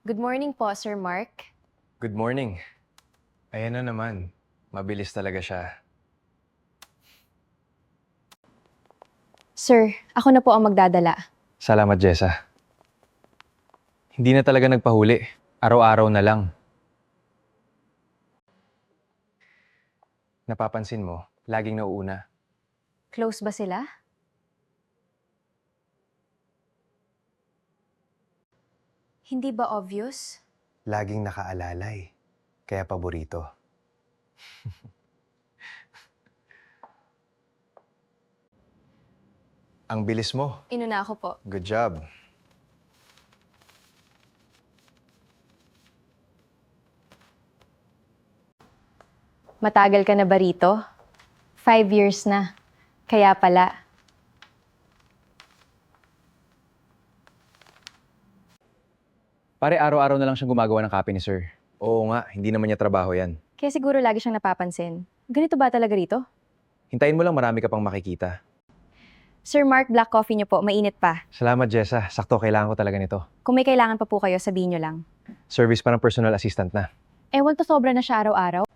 Good morning po, Sir Mark. Good morning. Ayan na naman. Mabilis talaga siya. Sir, ako na po ang magdadala. Salamat, Jessa. Hindi na talaga nagpahuli. Araw-araw na lang. Napapansin mo, laging nauuna. Close ba sila? Hindi ba obvious? Laging nakaalalay. Kaya paborito. Ang bilis mo. Inuna ako po. Good job. Matagal ka na ba rito? 5 years na. Kaya pala. Pare, araw-araw na lang siyang gumagawa ng copy ni Sir. Oo nga, hindi naman niya trabaho yan. Kaya siguro lagi siyang napapansin. Ganito ba talaga rito? Hintayin mo lang, marami ka pang makikita. Sir Mark, black coffee niyo po. Mainit pa. Salamat, Jessa. Sakto, kailangan ko talaga nito. Kung may kailangan pa po kayo, sabihin niyo lang. Service pa ng personal assistant na. Ewan to, sobra na siya araw-araw.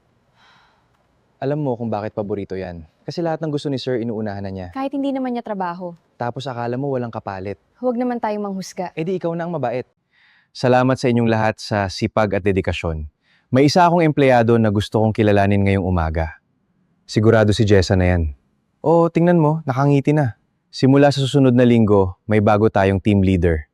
Alam mo kung bakit paborito yan. Kasi lahat ng gusto ni Sir, inuunahan na niya. Kahit hindi naman niya trabaho. Tapos akala mo walang kapalit. Huwag naman tayong manghusga. Eh di ikaw na ang mabait. Salamat sa inyong lahat sa sipag at dedikasyon. May isa akong empleyado na gusto kong kilalanin ngayong umaga. Sigurado si Jessa na yan. Oo, tingnan mo, nakangiti na. Simula sa susunod na linggo, may bago tayong team leader.